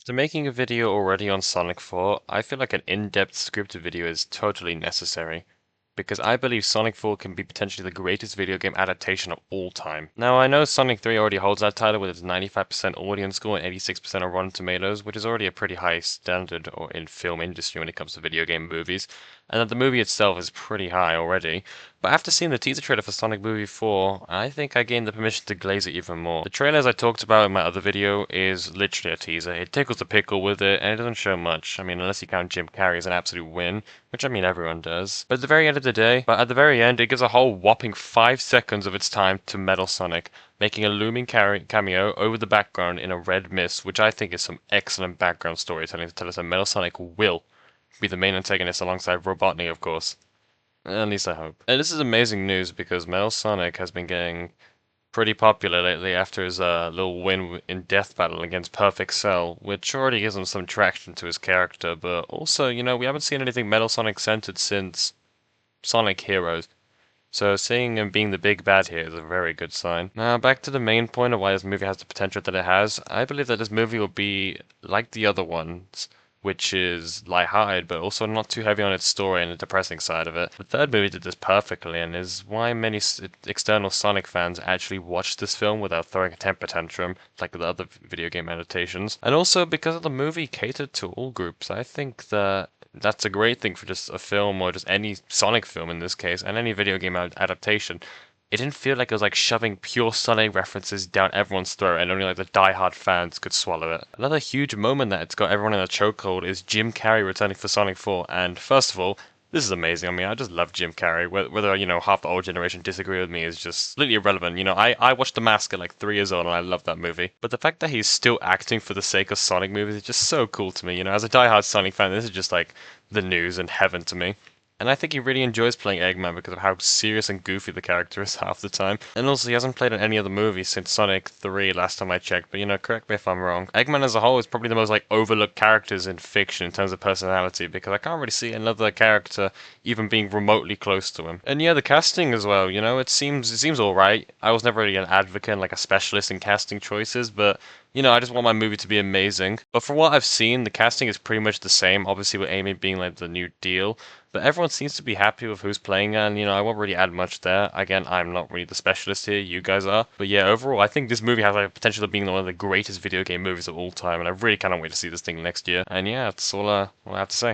So making a video already on Sonic 4, I feel like an in-depth scripted video is totally necessary, because I believe Sonic 4 can be potentially the greatest video game adaptation of all time. Now I know Sonic 3 already holds that title with its 95% audience score and 86% on Rotten Tomatoes, which is already a pretty high standard or in film industry when it comes to video game movies, and that the movie itself is pretty high already. But after seeing the teaser trailer for Sonic Movie 4, I think I gained the permission to glaze it even more. The trailer, as I talked about in my other video, is literally a teaser. It tickles the pickle with it, and it doesn't show much. I mean, unless you count Jim Carrey as an absolute win, which I mean everyone does. But at the very end of the day, at the very end, it gives a whole whopping 5 seconds of its time to Metal Sonic, making a looming cameo over the background in a red mist, which I think is some excellent background storytelling to tell us that Metal Sonic will be the main antagonist alongside Robotnik, of course. At least I hope. And this is amazing news because Metal Sonic has been getting pretty popular lately after his little win in Death Battle against Perfect Cell, which already gives him some traction to his character, but also, we haven't seen anything Metal Sonic centered since Sonic Heroes. So seeing him being the big bad here is a very good sign. Now back to the main point of why this movie has the potential that it has. I believe that this movie will be like the other ones, which is lighthearted but also not too heavy on its story and the depressing side of it. The third movie did this perfectly and is why many external Sonic fans actually watched this film without throwing a temper tantrum like the other video game adaptations. And also because of the movie catered to all groups, I think that that's a great thing for just a film or just any Sonic film in this case and any video game adaptation. It didn't feel like it was like shoving pure Sonic references down everyone's throat and only like the die-hard fans could swallow it. Another huge moment that it's got everyone in a chokehold is Jim Carrey returning for Sonic 4, and first of all, this is amazing. I mean, I just love Jim Carrey. Whether, half the old generation disagree with me is just completely irrelevant. I watched The Mask at like 3 years old and I love that movie. But the fact that he's still acting for the sake of Sonic movies is just so cool to me. As a die-hard Sonic fan, this is just like the news and heaven to me. And I think he really enjoys playing Eggman because of how serious and goofy the character is half the time. And also, he hasn't played in any other movie since Sonic 3 last time I checked, but correct me if I'm wrong. Eggman as a whole is probably the most overlooked characters in fiction in terms of personality because I can't really see another character even being remotely close to him. And yeah, the casting as well, it seems alright. I was never really an advocate and like a specialist in casting choices, but I just want my movie to be amazing. But from what I've seen, the casting is pretty much the same, obviously with Amy being like the new deal. But everyone seems to be happy with who's playing her, and I won't really add much there. Again, I'm not really the specialist here, you guys are. But yeah, overall, I think this movie has like potential of being one of the greatest video game movies of all time, and I really cannot wait to see this thing next year. And yeah, that's all I have to say.